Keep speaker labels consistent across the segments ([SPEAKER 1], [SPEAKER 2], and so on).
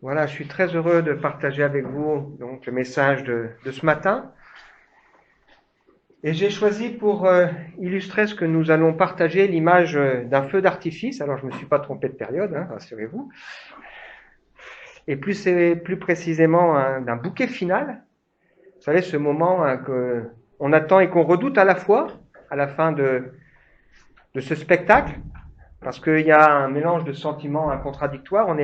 [SPEAKER 1] Voilà, je suis très heureux de partager avec vous donc le message de ce matin. Et j'ai choisi pour illustrer ce que nous allons partager l'image d'un feu d'artifice. Alors je ne me suis pas trompé de période, rassurez-vous. Et plus précisément d'un bouquet final. Vous savez, ce moment que on attend et qu'on redoute à la fois à la fin de ce spectacle, parce qu'il y a un mélange de sentiments contradictoires.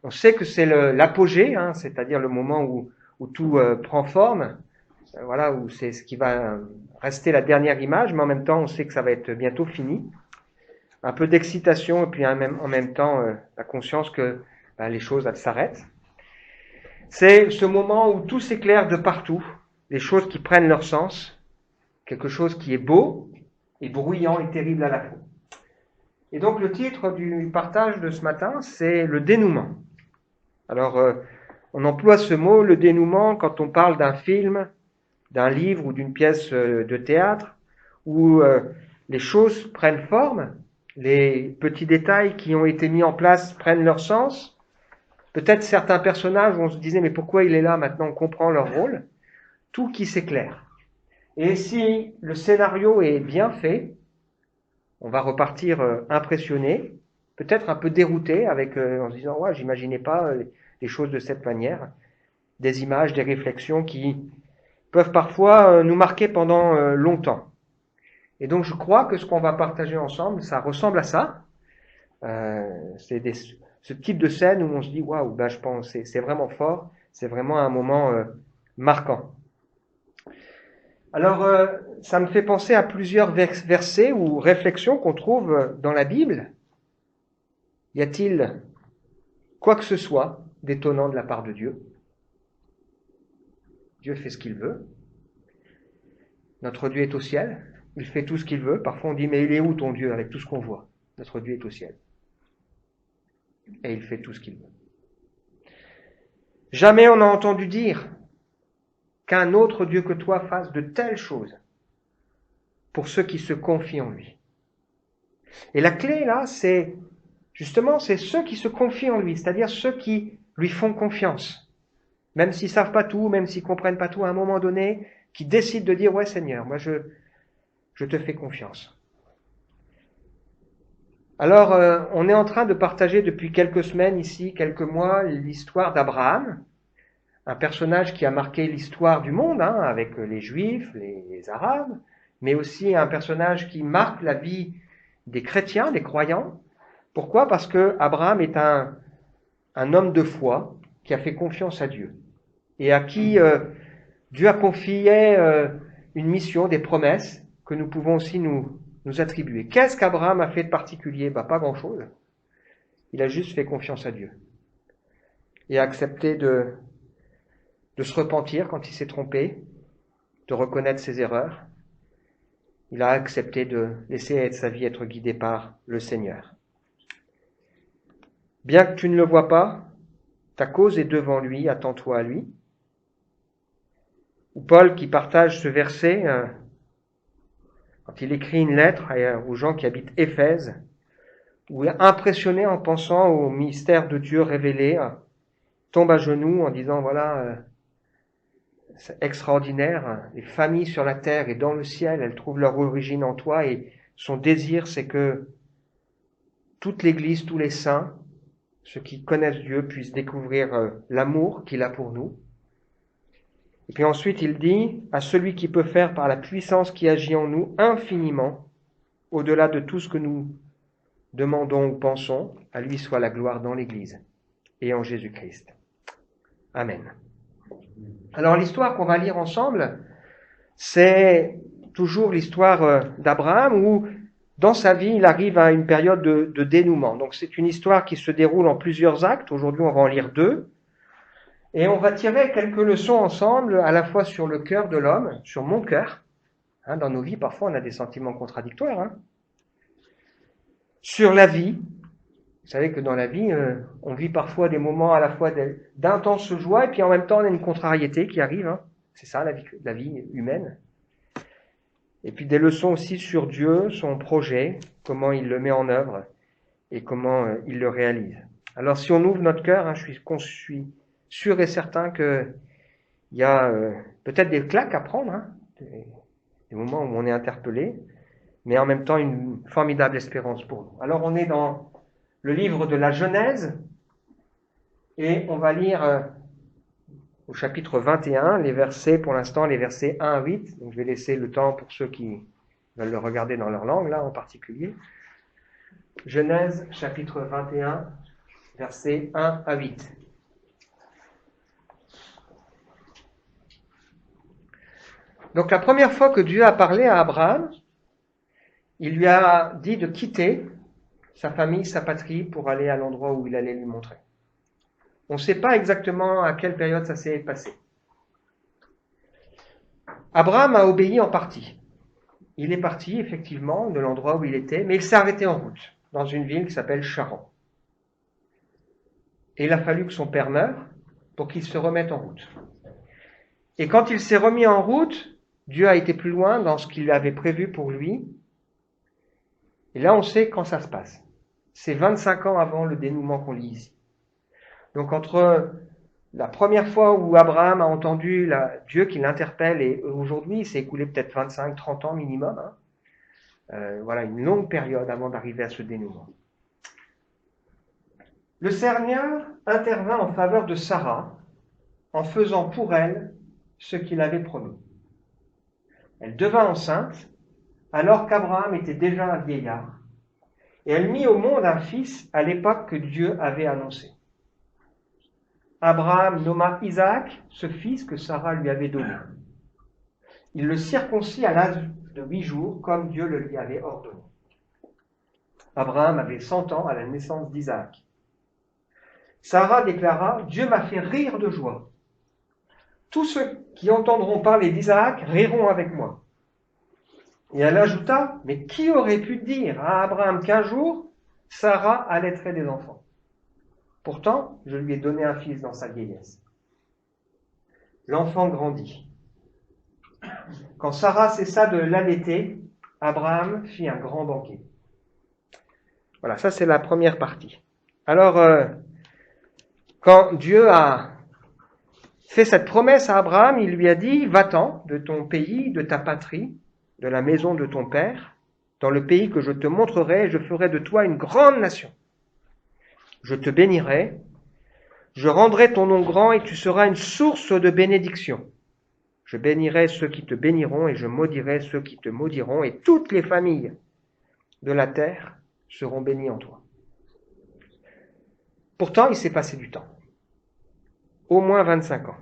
[SPEAKER 1] On sait que c'est l'apogée, c'est-à-dire le moment où tout prend forme, voilà, où c'est ce qui va rester la dernière image, mais en même temps, on sait que ça va être bientôt fini. Un peu d'excitation et puis en même temps la conscience que les choses elles s'arrêtent. C'est ce moment où tout s'éclaire de partout, les choses qui prennent leur sens, quelque chose qui est beau et bruyant et terrible à la fois. Et donc le titre du partage de ce matin, c'est le dénouement. Alors, on emploie ce mot, le dénouement, quand on parle d'un film, d'un livre ou d'une pièce de théâtre, où les choses prennent forme, les petits détails qui ont été mis en place prennent leur sens. Peut-être certains personnages, on se disait, mais pourquoi il est là maintenant, on comprend leur rôle. Tout qui s'éclaire. Et si le scénario est bien fait, on va repartir impressionné, peut-être un peu dérouté, en se disant, ouais, j'imaginais pas les choses de cette manière, des images, des réflexions qui peuvent parfois nous marquer pendant longtemps. Et donc je crois que ce qu'on va partager ensemble, ça ressemble à ça. Ce type de scène où on se dit, waouh, je pense, c'est vraiment fort, c'est vraiment un moment marquant. Alors, ça me fait penser à plusieurs versets ou réflexions qu'on trouve dans la Bible. Y a-t-il quoi que ce soit d'étonnant de la part de Dieu? Dieu fait ce qu'il veut. Notre Dieu est au ciel. Il fait tout ce qu'il veut. Parfois on dit, mais il est où ton Dieu avec tout ce qu'on voit? Notre Dieu est au ciel. Et il fait tout ce qu'il veut. Jamais on n'a entendu dire qu'un autre Dieu que toi fasse de telles choses pour ceux qui se confient en lui. Et la clé là, c'est ceux qui se confient en lui, c'est-à-dire ceux qui lui font confiance. Même s'ils savent pas tout, même s'ils comprennent pas tout, à un moment donné, qui décident de dire, ouais Seigneur, moi je te fais confiance. Alors, on est en train de partager depuis quelques semaines ici, quelques mois, l'histoire d'Abraham, un personnage qui a marqué l'histoire du monde, avec les Juifs, les Arabes, mais aussi un personnage qui marque la vie des chrétiens, des croyants. Pourquoi? Parce que Abraham est un homme de foi qui a fait confiance à Dieu et à qui Dieu a confié une mission, des promesses que nous pouvons aussi nous attribuer. Qu'est-ce qu'Abraham a fait de particulier? Pas grand-chose. Il a juste fait confiance à Dieu et a accepté de se repentir quand il s'est trompé, de reconnaître ses erreurs. Il a accepté de laisser sa vie être guidée par le Seigneur. Bien que tu ne le vois pas, ta cause est devant lui, attends-toi à lui. Ou Paul qui partage ce verset quand il écrit une lettre aux gens qui habitent Éphèse, où impressionné en pensant au mystère de Dieu révélé, tombe à genoux en disant, voilà, c'est extraordinaire, les familles sur la terre et dans le ciel, elles trouvent leur origine en toi et son désir, c'est que toute l'Église, tous les saints, ceux qui connaissent Dieu, puissent découvrir l'amour qu'il a pour nous. Et puis ensuite, il dit, à celui qui peut faire par la puissance qui agit en nous infiniment, au-delà de tout ce que nous demandons ou pensons, à lui soit la gloire dans l'Église et en Jésus-Christ. Amen. Alors l'histoire qu'on va lire ensemble, c'est toujours l'histoire d'Abraham où, dans sa vie, il arrive à une période de dénouement. Donc c'est une histoire qui se déroule en plusieurs actes. Aujourd'hui, on va en lire 2. Et on va tirer quelques leçons ensemble, à la fois sur le cœur de l'homme, sur mon cœur. Dans nos vies, parfois, on a des sentiments contradictoires. Sur la vie. Vous savez que dans la vie, on vit parfois des moments à la fois d'intense joie et puis en même temps, on a une contrariété qui arrive. C'est ça, la vie humaine. Et puis des leçons aussi sur Dieu, son projet, comment il le met en œuvre et comment il le réalise. Alors si on ouvre notre cœur, je suis sûr et certain qu'il y a peut-être des claques à prendre, des moments où on est interpellé, mais en même temps une formidable espérance pour nous. Alors on est dans le livre de la Genèse, et on va lire au chapitre 21, les versets, pour l'instant, les versets 1 à 8. Donc je vais laisser le temps pour ceux qui veulent le regarder dans leur langue, là en particulier. Genèse, chapitre 21, versets 1 à 8. Donc la première fois que Dieu a parlé à Abraham, il lui a dit de quitter sa famille, sa patrie, pour aller à l'endroit où il allait lui montrer. On ne sait pas exactement à quelle période ça s'est passé. Abraham a obéi en partie. Il est parti, effectivement, de l'endroit où il était, mais il s'est arrêté en route, dans une ville qui s'appelle Charan. Et il a fallu que son père meure pour qu'il se remette en route. Et quand il s'est remis en route, Dieu a été plus loin dans ce qu'il avait prévu pour lui. Et là, on sait quand ça se passe. C'est 25 ans avant le dénouement qu'on lit ici. Donc entre la première fois où Abraham a entendu Dieu qui l'interpelle et aujourd'hui, il s'est écoulé peut-être 25-30 ans minimum. Voilà, une longue période avant d'arriver à ce dénouement. Le Seigneur intervint en faveur de Sarah en faisant pour elle ce qu'il avait promis. Elle devint enceinte alors qu'Abraham était déjà un vieillard et elle mit au monde un fils à l'époque que Dieu avait annoncé. Abraham nomma Isaac, ce fils que Sarah lui avait donné. Il le circoncit à l'âge de 8 jours, comme Dieu le lui avait ordonné. Abraham avait 100 ans à la naissance d'Isaac. Sarah déclara, « Dieu m'a fait rire de joie. Tous ceux qui entendront parler d'Isaac riront avec moi. » Et elle ajouta, « Mais qui aurait pu dire à Abraham qu'un jour, Sarah allaiterait des enfants ? Pourtant, je lui ai donné un fils dans sa vieillesse. » L'enfant grandit. Quand Sarah cessa de l'allaiter, Abraham fit un grand banquet. Voilà, ça c'est la première partie. Alors, quand Dieu a fait cette promesse à Abraham, il lui a dit, « Va-t'en de ton pays, de ta patrie, de la maison de ton père, dans le pays que je te montrerai, et je ferai de toi une grande nation. Je te bénirai, je rendrai ton nom grand et tu seras une source de bénédiction. Je bénirai ceux qui te béniront et je maudirai ceux qui te maudiront et toutes les familles de la terre seront bénies en toi. » Pourtant, il s'est passé du temps. Au moins 25 ans.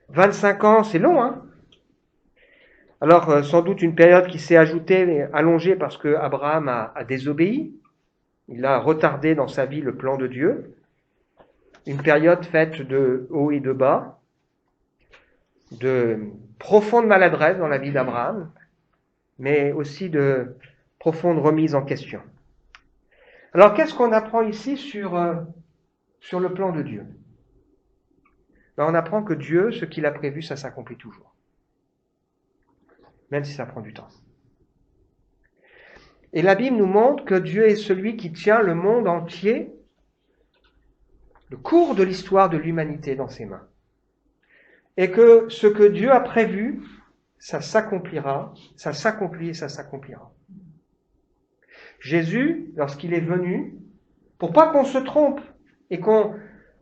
[SPEAKER 1] 25 ans, c'est long, Alors, sans doute une période qui s'est ajoutée, allongée parce que Abraham a désobéi. Il a retardé dans sa vie le plan de Dieu. Une période faite de hauts et de bas, de profonde maladresse dans la vie d'Abraham, mais aussi de profonde remise en question. Alors, qu'est-ce qu'on apprend ici sur le plan de Dieu ? On apprend que Dieu, ce qu'il a prévu, ça s'accomplit toujours. Même si ça prend du temps. Et la Bible nous montre que Dieu est celui qui tient le monde entier, le cours de l'histoire de l'humanité dans ses mains. Et que ce que Dieu a prévu, ça s'accomplira, ça s'accomplit et ça s'accomplira. Jésus, lorsqu'il est venu, pour pas qu'on se trompe et qu'on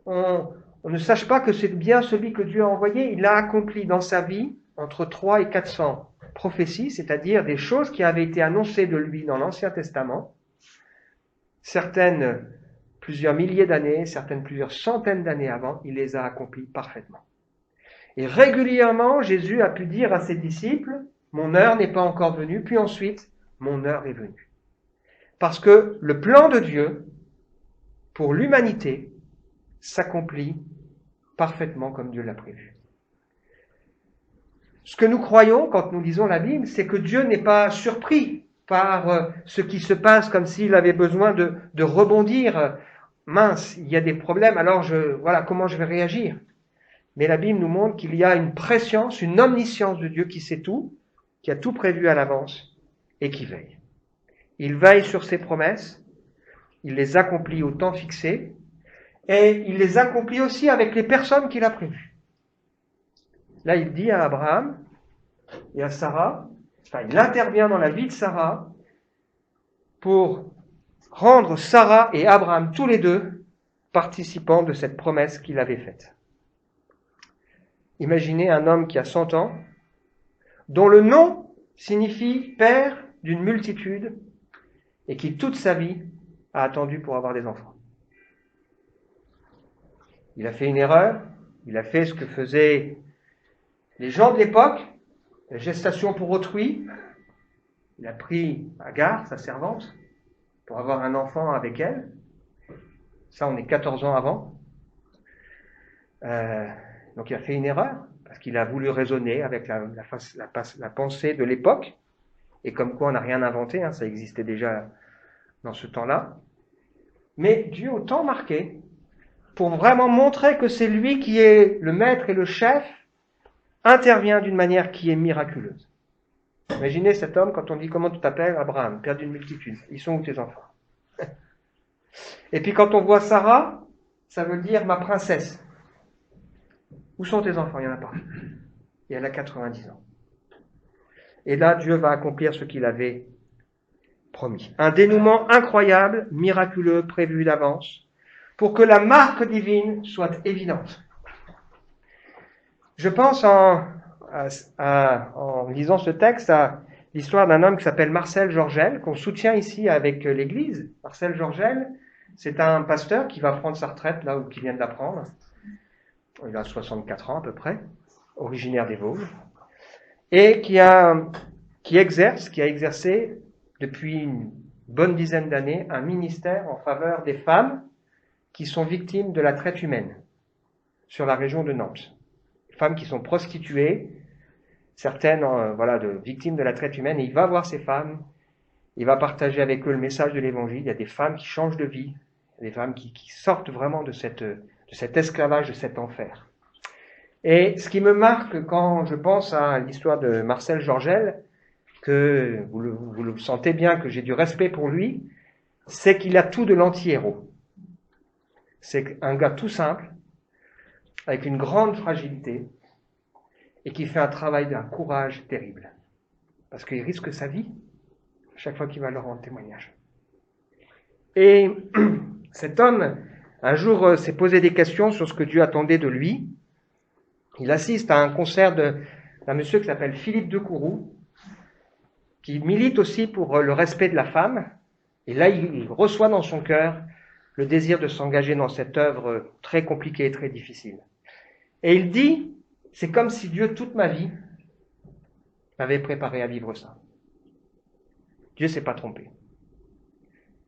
[SPEAKER 1] ne sache pas que c'est bien celui que Dieu a envoyé, il a accompli dans sa vie entre 300 et 400 prophéties, c'est-à-dire des choses qui avaient été annoncées de lui dans l'Ancien Testament, certaines plusieurs milliers d'années, certaines plusieurs centaines d'années avant, il les a accomplies parfaitement. Et régulièrement, Jésus a pu dire à ses disciples, « Mon heure n'est pas encore venue », puis ensuite, « Mon heure est venue ». Parce que le plan de Dieu pour l'humanité s'accomplit parfaitement comme Dieu l'a prévu. Ce que nous croyons quand nous lisons la Bible, c'est que Dieu n'est pas surpris par ce qui se passe comme s'il avait besoin de rebondir. Mince, il y a des problèmes, alors voilà comment je vais réagir. Mais la Bible nous montre qu'il y a une préscience, une omniscience de Dieu qui sait tout, qui a tout prévu à l'avance et qui veille. Il veille sur ses promesses il les accomplit au temps fixé, et il les accomplit aussi avec les personnes qu'il a prévues. Là, il dit à Abraham et à Sarah, enfin, il intervient dans la vie de Sarah pour rendre Sarah et Abraham tous les deux participants de cette promesse qu'il avait faite. Imaginez un homme qui a 100 ans, dont le nom signifie père d'une multitude, et qui toute sa vie a attendu pour avoir des enfants. Il a fait une erreur, il a fait ce que faisaient les gens de l'époque, la gestation pour autrui. Il a pris Agar, sa servante, pour avoir un enfant avec elle. Ça, on est 14 ans avant. Donc il a fait une erreur, parce qu'il a voulu raisonner avec la pensée de l'époque, et comme quoi on n'a rien inventé, ça existait déjà dans ce temps-là. Mais Dieu, au temps marqué, pour vraiment montrer que c'est lui qui est le maître et le chef, intervient d'une manière qui est miraculeuse. Imaginez cet homme, quand on dit « Comment tu t'appelles ?» Abraham, père d'une multitude. Ils sont où tes enfants? Et puis quand on voit Sarah, ça veut dire « ma princesse ». Où sont tes enfants? Il n'y en a pas. Et elle a 90 ans. Et là, Dieu va accomplir ce qu'il avait promis. Un dénouement incroyable, miraculeux, prévu d'avance, pour que la marque divine soit évidente. Je pense en lisant ce texte à l'histoire d'un homme qui s'appelle Marcel Georgel, qu'on soutient ici avec l'Église. Marcel Georgel, c'est un pasteur qui va prendre sa retraite, là où il vient de la prendre. Il a 64 ans à peu près, originaire des Vosges, et qui a exercé depuis une bonne dizaine d'années un ministère en faveur des femmes qui sont victimes de la traite humaine sur la région de Nantes. Femmes qui sont prostituées, certaines de victimes de la traite humaine, et il va voir ces femmes, il va partager avec eux le message de l'Évangile. Il y a des femmes qui changent de vie, des femmes qui sortent vraiment de cet esclavage, de cet enfer. Et ce qui me marque quand je pense à l'histoire de Marcel Georgel, que vous le sentez bien que j'ai du respect pour lui, c'est qu'il a tout de l'anti-héros. C'est un gars tout simple, avec une grande fragilité, et qui fait un travail d'un courage terrible. Parce qu'il risque sa vie chaque fois qu'il va leur rendre témoignage. Et cet homme, un jour, s'est posé des questions sur ce que Dieu attendait de lui. Il assiste à un concert d'un monsieur qui s'appelle Philippe de Courroux, qui milite aussi pour le respect de la femme. Et là, il reçoit dans son cœur le désir de s'engager dans cette œuvre très compliquée et très difficile. Et il dit, c'est comme si Dieu, toute ma vie, m'avait préparé à vivre ça. Dieu s'est pas trompé.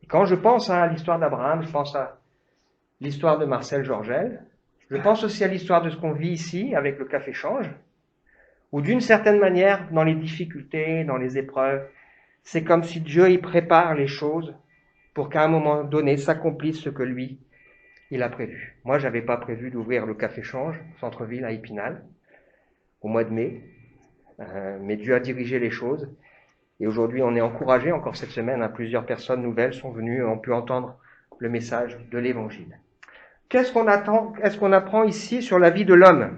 [SPEAKER 1] Et quand je pense à l'histoire d'Abraham, je pense à l'histoire de Marcel Georgel, je pense aussi à l'histoire de ce qu'on vit ici avec le Café Change, où d'une certaine manière, dans les difficultés, dans les épreuves, c'est comme si Dieu y prépare les choses pour qu'à un moment donné s'accomplisse ce que lui, il a prévu. Moi, j'avais pas prévu d'ouvrir le Café Change, centre-ville à Épinal, au mois de mai, mais Dieu a dirigé les choses. Et aujourd'hui, on est encouragé, encore cette semaine, plusieurs personnes nouvelles sont venues, ont pu entendre le message de l'Évangile. Qu'est-ce qu'on apprend ici sur la vie de l'homme?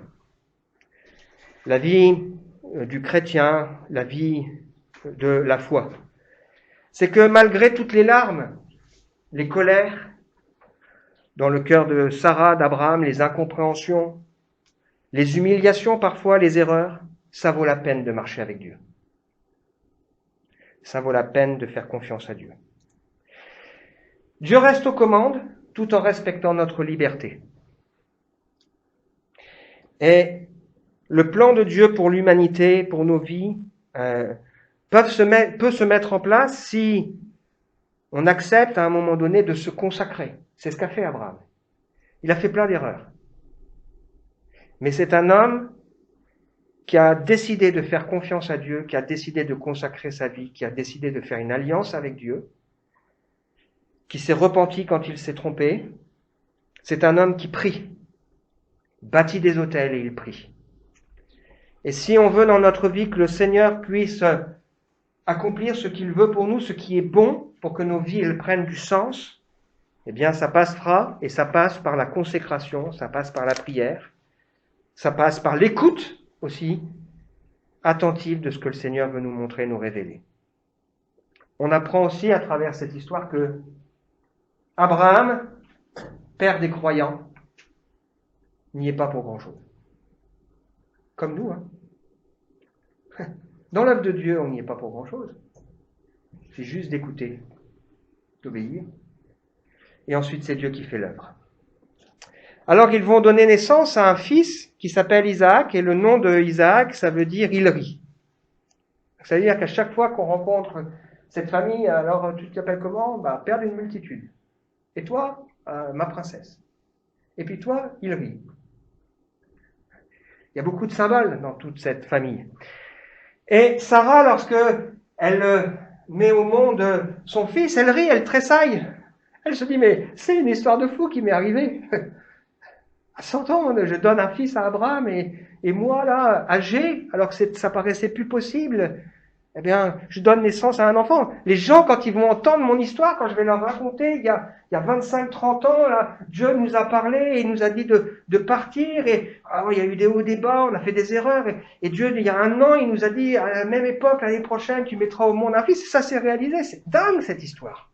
[SPEAKER 1] La vie du chrétien, la vie de la foi. C'est que malgré toutes les larmes, les colères, dans le cœur de Sarah, d'Abraham, les incompréhensions, les humiliations parfois, les erreurs, ça vaut la peine de marcher avec Dieu. Ça vaut la peine de faire confiance à Dieu. Dieu reste aux commandes tout en respectant notre liberté. Et le plan de Dieu pour l'humanité, pour nos vies, peut se mettre en place si on accepte à un moment donné de se consacrer. C'est ce qu'a fait Abraham. Il a fait plein d'erreurs. Mais c'est un homme qui a décidé de faire confiance à Dieu, qui a décidé de consacrer sa vie, qui a décidé de faire une alliance avec Dieu, qui s'est repenti quand il s'est trompé. C'est un homme qui prie, bâtit des autels et il prie. Et si on veut dans notre vie que le Seigneur puisse accomplir ce qu'il veut pour nous, ce qui est bon, pour que nos vies elles prennent du sens, Eh bien, ça passera et ça passe par la consécration, ça passe par la prière, ça passe par l'écoute aussi, attentive de ce que le Seigneur veut nous montrer, nous révéler. On apprend aussi à travers cette histoire que Abraham, père des croyants, n'y est pas pour grand-chose. Comme nous, hein. Dans l'œuvre de Dieu, on n'y est pas pour grand-chose. C'est juste d'écouter, d'obéir. Et ensuite, c'est Dieu qui fait l'œuvre. Alors, ils vont donner naissance à un fils qui s'appelle Isaac, et le nom de Isaac, ça veut dire « il rit ». Ça veut dire qu'à chaque fois qu'on rencontre cette famille, alors tu t'appelles comment ? Père d'une multitude. Et toi, ma princesse. Et puis toi, il rit. Il y a beaucoup de symboles dans toute cette famille. Et Sarah, lorsque elle met au monde son fils, elle rit, elle tressaille. Elle se dit, mais c'est une histoire de fou qui m'est arrivée. À 100 ans, je donne un fils à Abraham et moi, là, âgé, alors que ça paraissait plus possible, eh bien, je donne naissance à un enfant. Les gens, quand ils vont entendre mon histoire, quand je vais leur raconter, il y a 25-30 ans, là, Dieu nous a parlé et il nous a dit de partir et il y a eu des hauts, des bas, on a fait des erreurs et Dieu, il y a un an, il nous a dit, à la même époque, l'année prochaine, tu mettras au monde un fils. Et ça s'est réalisé. C'est dingue, cette histoire.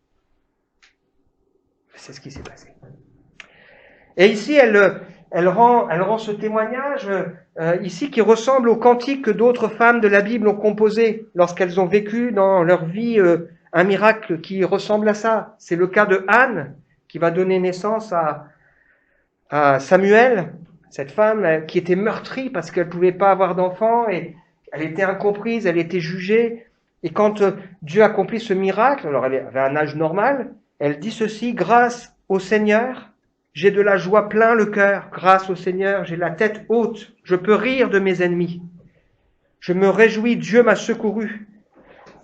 [SPEAKER 1] C'est ce qui s'est passé. Et ici, elle rend ce témoignage ici qui ressemble au cantique que d'autres femmes de la Bible ont composé lorsqu'elles ont vécu dans leur vie un miracle qui ressemble à ça. C'est le cas de Anne qui va donner naissance à Samuel, cette femme qui était meurtrie parce qu'elle ne pouvait pas avoir d'enfant et elle était incomprise, elle était jugée. Et quand Dieu accomplit ce miracle, alors elle avait un âge normal, elle dit ceci, « Grâce au Seigneur, j'ai de la joie plein le cœur. Grâce au Seigneur, j'ai la tête haute. Je peux rire de mes ennemis. Je me réjouis, Dieu m'a secouru.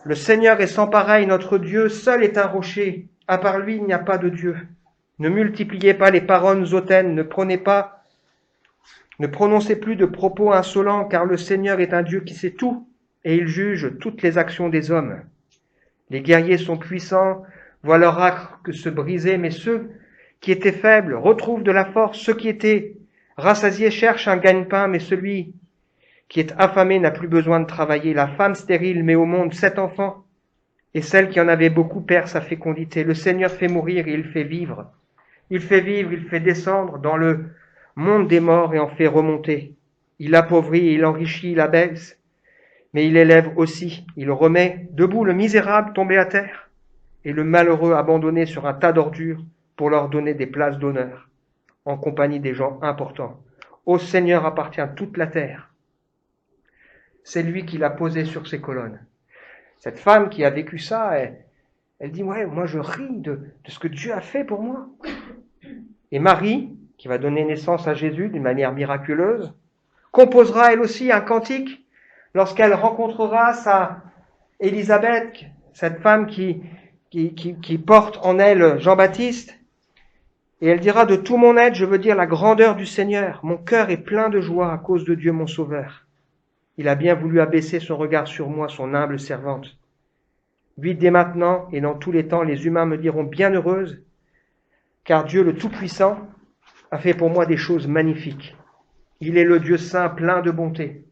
[SPEAKER 1] Le Seigneur est sans pareil, notre Dieu seul est un rocher. À part lui, il n'y a pas de Dieu. Ne multipliez pas les paroles hautaines, ne prononcez plus de propos insolents, car le Seigneur est un Dieu qui sait tout, et il juge toutes les actions des hommes. Les guerriers sont puissants, voient leur arc se briser, mais ceux qui étaient faibles retrouvent de la force. Ceux qui étaient rassasiés cherchent un gagne-pain, mais celui qui est affamé n'a plus besoin de travailler. La femme stérile met au monde 7 enfants, et celle qui en avait beaucoup perd sa fécondité. Le Seigneur fait mourir et il fait vivre. Il fait vivre, il fait descendre dans le monde des morts et en fait remonter. Il appauvrit et il enrichit, il abaisse, mais il élève aussi. Il remet debout le misérable tombé à terre et le malheureux abandonné sur un tas d'ordures, pour leur donner des places d'honneur, en compagnie des gens importants. Au Seigneur appartient toute la terre. C'est lui qui l'a posée sur ses colonnes. Cette femme qui a vécu ça, elle dit, ouais, moi je ris de ce que Dieu a fait pour moi. Et Marie, qui va donner naissance à Jésus d'une manière miraculeuse, composera elle aussi un cantique lorsqu'elle rencontrera sa Élisabeth, cette femme qui porte en elle Jean-Baptiste. Et elle dira, de tout mon être, je veux dire la grandeur du Seigneur. Mon cœur est plein de joie à cause de Dieu mon Sauveur. Il a bien voulu abaisser son regard sur moi, son humble servante. Oui, dès maintenant et dans tous les temps, les humains me diront bienheureuse, car Dieu le Tout-Puissant a fait pour moi des choses magnifiques. Il est le Dieu saint, plein de bonté.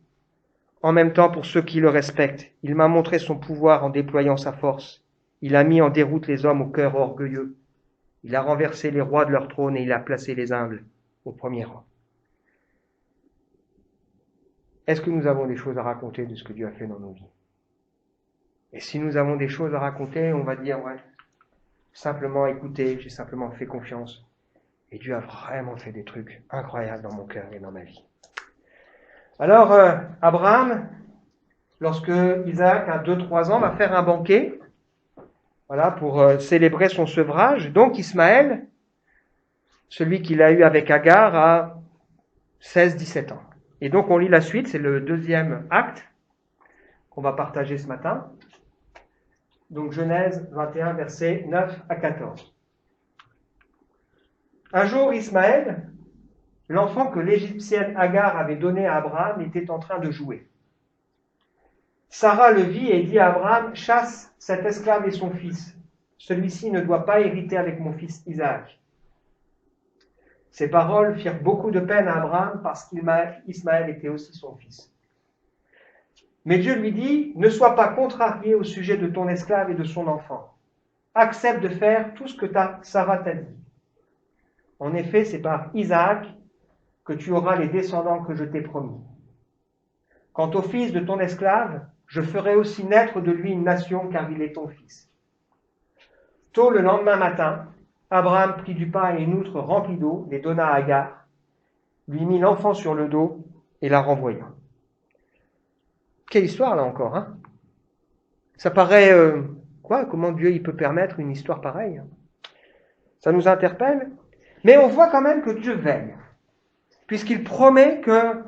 [SPEAKER 1] En même temps, pour ceux qui le respectent, il m'a montré son pouvoir en déployant sa force. Il a mis en déroute les hommes au cœur orgueilleux. Il a renversé les rois de leur trône et il a placé les humbles au premier rang. Est-ce que nous avons des choses à raconter de ce que Dieu a fait dans nos vies ? Et si nous avons des choses à raconter, on va dire, ouais, simplement écoutez, j'ai simplement fait confiance. Et Dieu a vraiment fait des trucs incroyables dans mon cœur et dans ma vie. Alors, Abraham, lorsque Isaac a 2-3 ans, va faire un banquet, voilà, pour célébrer son sevrage. Donc Ismaël, celui qu'il a eu avec Agar, a 16-17 ans. Et donc on lit la suite, c'est le 2e acte qu'on va partager ce matin. Donc Genèse 21, versets 9 à 14. Un jour, Ismaël, l'enfant que l'Égyptienne Agar avait donné à Abraham, était en train de jouer. Sarah le vit et dit à Abraham, chasse cet esclave et son fils. celui-ci ne doit pas hériter avec mon fils Isaac. » Ces paroles firent beaucoup de peine à Abraham parce qu'Ismaël était aussi son fils. Mais Dieu lui dit, « Ne sois pas contrarié au sujet de ton esclave et de son enfant. Accepte de faire tout ce que Sarah t'a dit. En effet, c'est par Isaac que tu auras les descendants que je t'ai promis. Quant au fils de ton esclave, je ferai aussi naître de lui une nation, car il est ton fils. » Tôt le lendemain matin, Abraham prit du pain et une outre remplie d'eau, les donna à Agar, lui mit l'enfant sur le dos et la renvoya. Quelle histoire là encore, hein? Ça paraît, comment Dieu il peut permettre une histoire pareille? Ça nous interpelle, mais on voit quand même que Dieu veille, puisqu'il promet que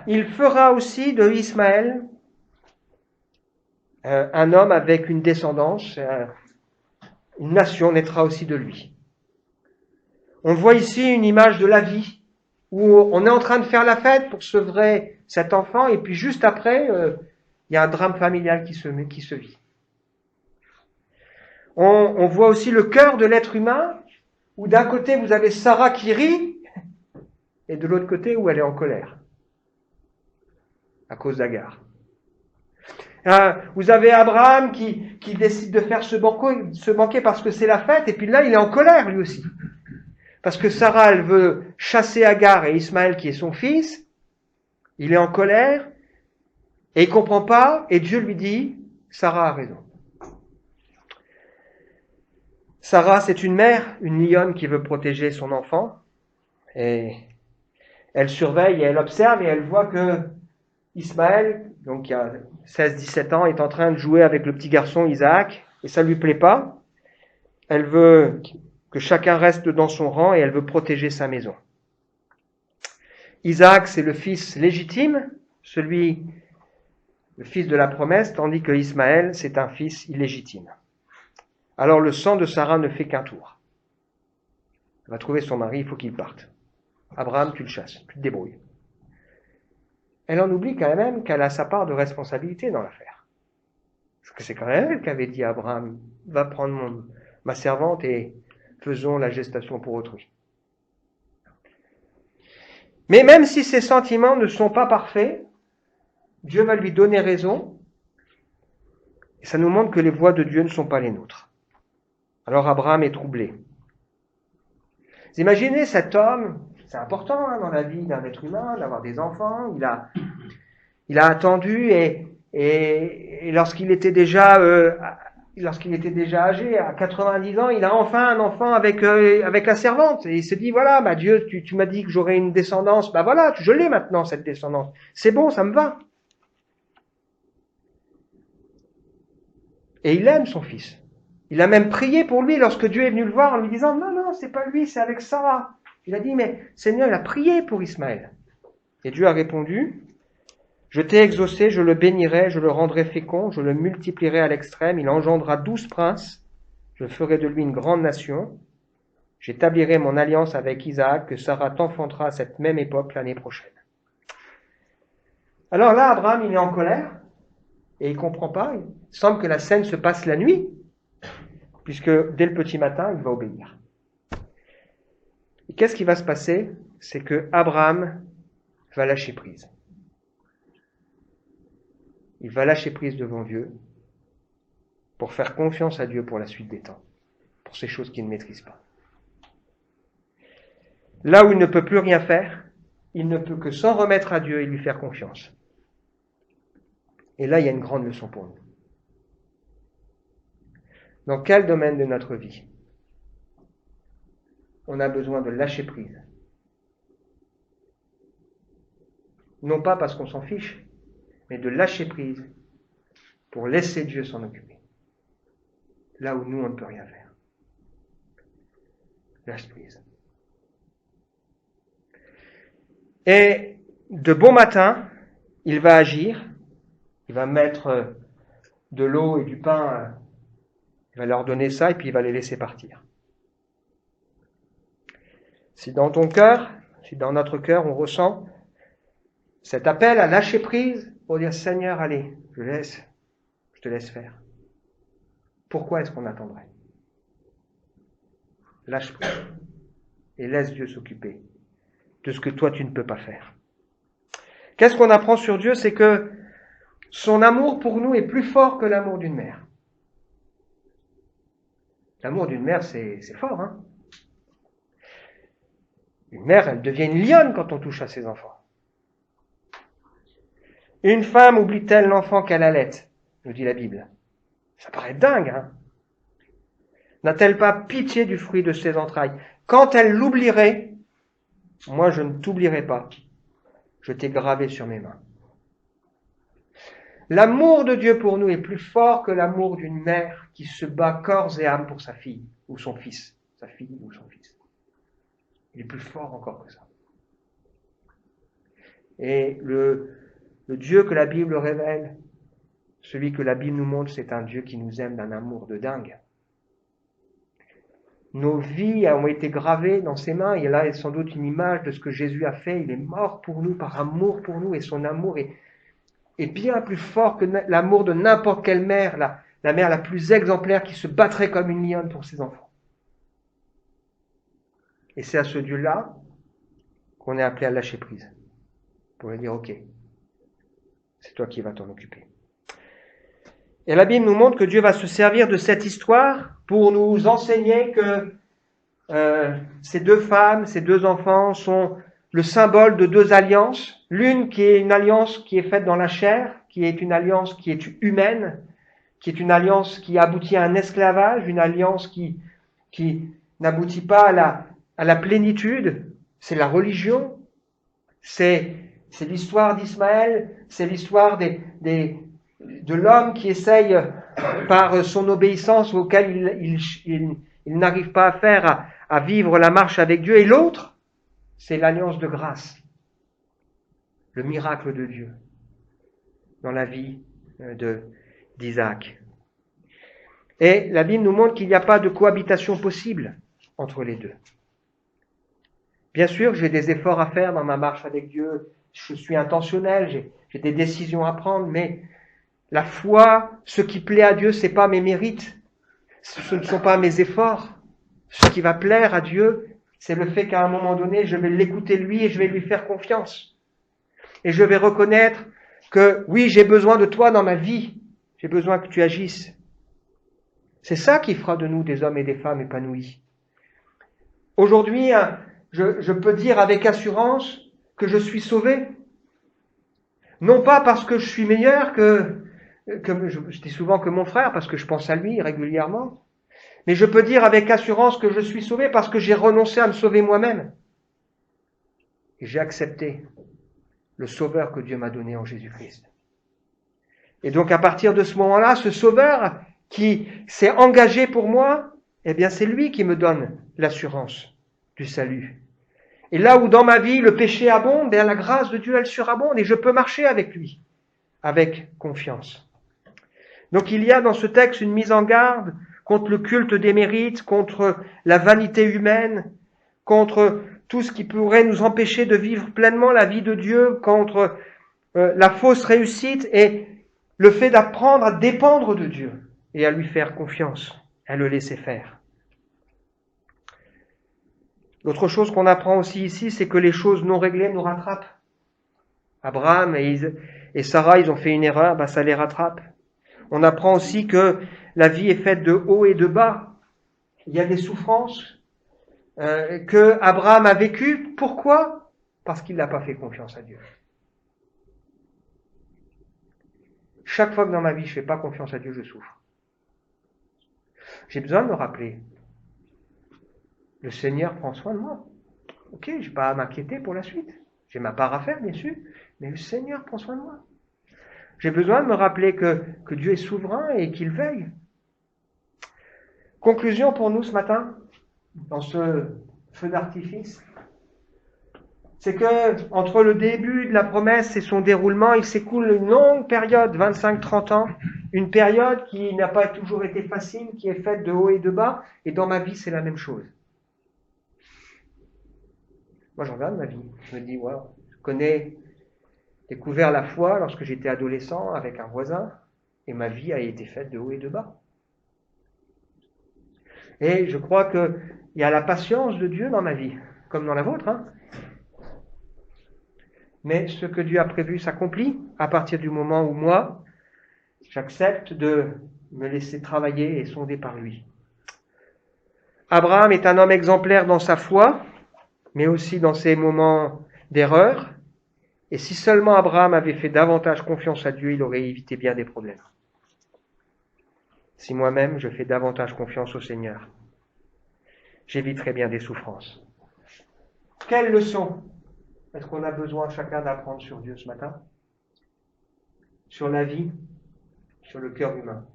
[SPEAKER 1] il fera aussi de Ismaël un homme avec une descendance, une nation naîtra aussi de lui. On voit ici une image de la vie, où on est en train de faire la fête pour sevrer cet enfant, et puis juste après, il y a un drame familial qui se vit. On voit aussi le cœur de l'être humain, où d'un côté vous avez Sarah qui rit, et de l'autre côté où elle est en colère, à cause d'Agar. Vous avez Abraham qui décide de faire ce banquet parce que c'est la fête, et puis là il est en colère lui aussi. Parce que Sarah, elle veut chasser Agar et Ismaël qui est son fils, il est en colère, et il comprend pas, et Dieu lui dit, Sarah a raison. Sarah, c'est une mère, une lionne qui veut protéger son enfant, et elle surveille et elle observe, et elle voit que Ismaël, donc qui a 16-17 ans, est en train de jouer avec le petit garçon Isaac, et ça lui plaît pas. Elle veut que chacun reste dans son rang, et elle veut protéger sa maison. Isaac, c'est le fils légitime, le fils de la promesse, tandis que Ismaël, c'est un fils illégitime. Alors le sang de Sarah ne fait qu'un tour. Elle va trouver son mari, il faut qu'il parte. Abraham, tu le chasses, tu te débrouilles. Elle en oublie quand même qu'elle a sa part de responsabilité dans l'affaire. Parce que c'est quand même elle qui avait dit à Abraham, va prendre ma servante et faisons la gestation pour autrui. Mais même si ses sentiments ne sont pas parfaits, Dieu va lui donner raison, et ça nous montre que les voies de Dieu ne sont pas les nôtres. Alors Abraham est troublé. Vous imaginez cet homme, c'est important dans la vie d'un être humain d'avoir des enfants, il a attendu et lorsqu'il était déjà âgé, à 90 ans, il a enfin un enfant avec la servante. Et il se dit, voilà, Dieu, tu m'as dit que j'aurais une descendance, voilà, je l'ai maintenant, cette descendance. C'est bon, ça me va. Et il aime son fils. Il a même prié pour lui lorsque Dieu est venu le voir en lui disant, non, c'est pas lui, c'est avec Sarah. Il a dit, mais Seigneur, il a prié pour Ismaël. Et Dieu a répondu, je t'ai exaucé, je le bénirai, je le rendrai fécond, je le multiplierai à l'extrême, il engendrera 12 princes, je ferai de lui une grande nation, j'établirai mon alliance avec Isaac, que Sarah t'enfantera à cette même époque l'année prochaine. Alors là, Abraham, il est en colère, et il comprend pas, il semble que la scène se passe la nuit, puisque dès le petit matin, il va obéir. Et qu'est-ce qui va se passer? C'est que Abraham va lâcher prise. Il va lâcher prise devant Dieu pour faire confiance à Dieu pour la suite des temps, pour ces choses qu'il ne maîtrise pas. Là où il ne peut plus rien faire, il ne peut que s'en remettre à Dieu et lui faire confiance. Et là, il y a une grande leçon pour nous. Dans quel domaine de notre vie on a besoin de lâcher prise? Non pas parce qu'on s'en fiche, mais de lâcher prise pour laisser Dieu s'en occuper. Là où nous, on ne peut rien faire. Lâche prise. Et de bon matin, il va agir, il va mettre de l'eau et du pain, il va leur donner ça et puis il va les laisser partir. Si dans ton cœur, si dans notre cœur, on ressent cet appel à lâcher prise pour dire Seigneur, allez, je te laisse faire. pourquoi est-ce qu'on attendrait? Lâche prise et laisse Dieu s'occuper de ce que toi tu ne peux pas faire. Qu'est-ce qu'on apprend sur Dieu? C'est que son amour pour nous est plus fort que l'amour d'une mère. L'amour d'une mère, c'est fort, hein? Une mère, elle devient une lionne quand on touche à ses enfants. Une femme oublie-t-elle l'enfant qu'elle allait, nous dit la Bible. Ça paraît dingue, hein? N'a-t-elle pas pitié du fruit de ses entrailles? Quand elle l'oublierait, moi je ne t'oublierai pas. Je t'ai gravé sur mes mains. L'amour de Dieu pour nous est plus fort que l'amour d'une mère qui se bat corps et âme pour sa fille ou son fils. Sa fille ou son fils. Il est plus fort encore que ça. Et le Dieu que la Bible révèle, celui que la Bible nous montre, c'est un Dieu qui nous aime d'un amour de dingue. Nos vies ont été gravées dans ses mains, et là est sans doute une image de ce que Jésus a fait. Il est mort pour nous, par amour pour nous, et son amour est bien plus fort que l'amour de n'importe quelle mère, la mère la plus exemplaire qui se battrait comme une lionne pour ses enfants. Et c'est à ce Dieu-là qu'on est appelé à lâcher prise, pour lui dire, ok, c'est toi qui vas t'en occuper. Et la Bible nous montre que Dieu va se servir de cette histoire pour nous enseigner que ces deux femmes, ces deux enfants sont le symbole de deux alliances. L'une qui est une alliance qui est faite dans la chair, qui est une alliance qui est humaine, qui est une alliance qui aboutit à un esclavage, une alliance qui n'aboutit pas à la plénitude. C'est la religion, c'est l'histoire d'Ismaël, c'est l'histoire de l'homme qui essaye, par son obéissance auquel il n'arrive pas à faire, à vivre la marche avec Dieu. Et l'autre, c'est l'alliance de grâce, le miracle de Dieu dans la vie d'Isaac. Et la Bible nous montre qu'il n'y a pas de cohabitation possible entre les deux. Bien sûr, j'ai des efforts à faire dans ma marche avec Dieu, je suis intentionnel, j'ai des décisions à prendre, mais la foi, ce qui plaît à Dieu, c'est pas mes mérites, ce ne sont pas mes efforts. Ce qui va plaire à Dieu, c'est le fait qu'à un moment donné, je vais l'écouter lui et je vais lui faire confiance. Et je vais reconnaître que oui, j'ai besoin de toi dans ma vie, j'ai besoin que tu agisses. C'est ça qui fera de nous des hommes et des femmes épanouis. Aujourd'hui, je peux dire avec assurance que je suis sauvé. Non pas parce que je suis meilleur que je dis souvent que mon frère, parce que je pense à lui régulièrement, mais je peux dire avec assurance que je suis sauvé parce que j'ai renoncé à me sauver moi-même. Et j'ai accepté le sauveur que Dieu m'a donné en Jésus-Christ. Et donc à partir de ce moment-là, ce sauveur qui s'est engagé pour moi, eh bien c'est lui qui me donne l'assurance du salut. Et là où dans ma vie le péché abonde, bien la grâce de Dieu elle surabonde et je peux marcher avec lui, avec confiance. Donc il y a dans ce texte une mise en garde contre le culte des mérites, contre la vanité humaine, contre tout ce qui pourrait nous empêcher de vivre pleinement la vie de Dieu, contre la fausse réussite et le fait d'apprendre à dépendre de Dieu et à lui faire confiance, à le laisser faire. L'autre chose qu'on apprend aussi ici, c'est que les choses non réglées nous rattrapent. Abraham et Sarah, ils ont fait une erreur, ça les rattrape. On apprend aussi que la vie est faite de hauts et de bas. Il y a des souffrances que Abraham a vécues. Pourquoi? Parce qu'il n'a pas fait confiance à Dieu. Chaque fois que dans ma vie je ne fais pas confiance à Dieu, je souffre. J'ai besoin de me rappeler. Le Seigneur prend soin de moi. Ok, je n'ai pas à m'inquiéter pour la suite. J'ai ma part à faire, bien sûr, mais le Seigneur prend soin de moi. J'ai besoin de me rappeler que Dieu est souverain et qu'il veille. Conclusion pour nous ce matin, dans ce feu d'artifice, c'est que entre le début de la promesse et son déroulement, il s'écoule une longue période, 25-30 ans, une période qui n'a pas toujours été facile, qui est faite de haut et de bas, et dans ma vie, c'est la même chose. Moi, j'en regarde ma vie. Je me dis, wow, j'ai découvert la foi lorsque j'étais adolescent avec un voisin, et ma vie a été faite de haut et de bas. Et je crois qu'il y a la patience de Dieu dans ma vie, comme dans la vôtre. Hein. Mais ce que Dieu a prévu s'accomplit à partir du moment où moi, j'accepte de me laisser travailler et sonder par lui. Abraham est un homme exemplaire dans sa foi, mais aussi dans ses moments d'erreur. Et si seulement Abraham avait fait davantage confiance à Dieu, il aurait évité bien des problèmes. Si moi-même je fais davantage confiance au Seigneur, j'éviterai bien des souffrances. Quelle leçon est-ce qu'on a besoin chacun d'apprendre sur Dieu ce matin? Sur la vie, sur le cœur humain.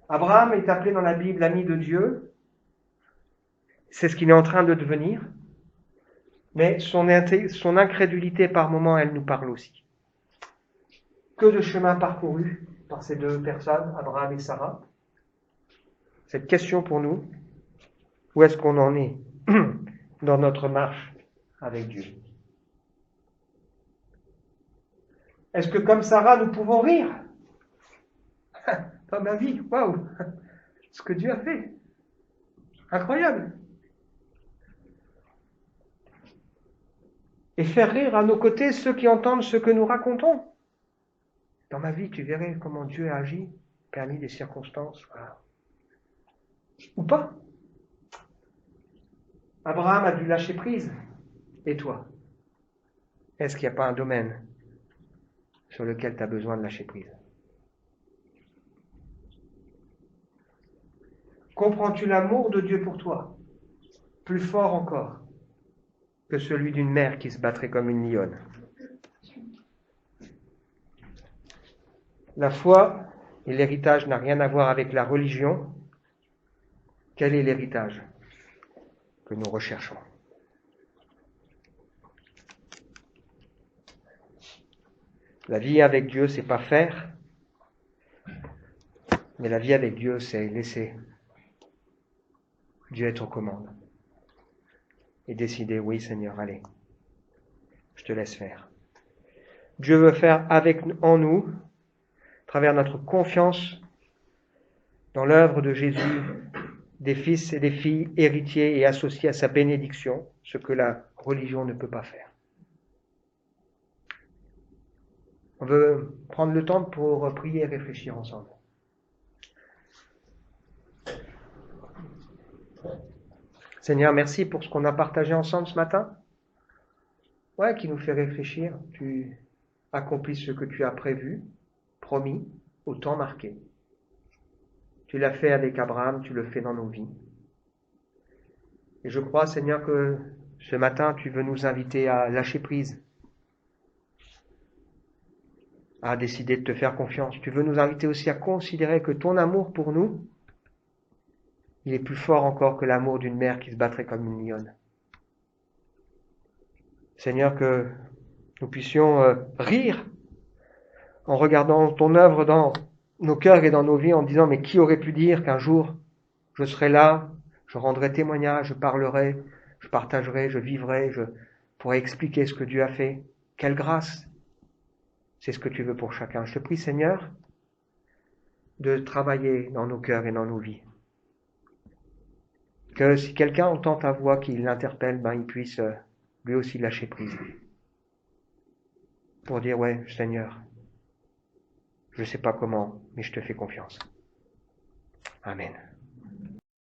[SPEAKER 1] Abraham est appelé dans la Bible l'ami de Dieu. C'est ce qu'il est en train de devenir. Mais son incrédulité par moments, elle nous parle aussi. Que de chemin parcouru par ces deux personnes, Abraham et Sarah. Cette question pour nous, où est-ce qu'on en est dans notre marche avec Dieu? Est-ce que comme Sarah, nous pouvons rire? Dans ma vie, waouh! Ce que Dieu a fait. Incroyable! Et faire rire à nos côtés ceux qui entendent ce que nous racontons. Dans ma vie, tu verrais comment Dieu a agi, permis des circonstances, voilà. Ou pas. Abraham a dû lâcher prise. Et toi? Est-ce qu'il n'y a pas un domaine sur lequel tu as besoin de lâcher prise? Comprends-tu l'amour de Dieu pour toi, plus fort encore que celui d'une mère qui se battrait comme une lionne? La foi et l'héritage n'ont rien à voir avec la religion. Quel est l'héritage que nous recherchons? La vie avec Dieu, c'est pas faire, mais la vie avec Dieu, c'est laisser Dieu être aux commandes et décider, oui Seigneur, allez, je te laisse faire. Dieu veut faire en nous, à travers notre confiance dans l'œuvre de Jésus, des fils et des filles héritiers et associés à sa bénédiction, ce que la religion ne peut pas faire. On veut prendre le temps pour prier et réfléchir ensemble. Seigneur, merci pour ce qu'on a partagé ensemble ce matin. Ouais, qui nous fait réfléchir. Tu accomplis ce que tu as prévu, promis, au temps marqué. Tu l'as fait avec Abraham, tu le fais dans nos vies. Et je crois, Seigneur, que ce matin, tu veux nous inviter à lâcher prise, à décider de te faire confiance. Tu veux nous inviter aussi à considérer que ton amour pour nous, il est plus fort encore que l'amour d'une mère qui se battrait comme une lionne. Seigneur, que nous puissions rire en regardant ton œuvre dans nos cœurs et dans nos vies en disant, mais qui aurait pu dire qu'un jour je serai là, je rendrai témoignage, je parlerai, je partagerai, je vivrai, je pourrai expliquer ce que Dieu a fait. Quelle grâce! C'est ce que tu veux pour chacun. Je te prie, Seigneur, de travailler dans nos cœurs et dans nos vies. Que si quelqu'un entend ta voix qui l'interpelle, il puisse lui aussi lâcher prise. Pour dire, ouais, Seigneur, je ne sais pas comment, mais je te fais confiance. Amen.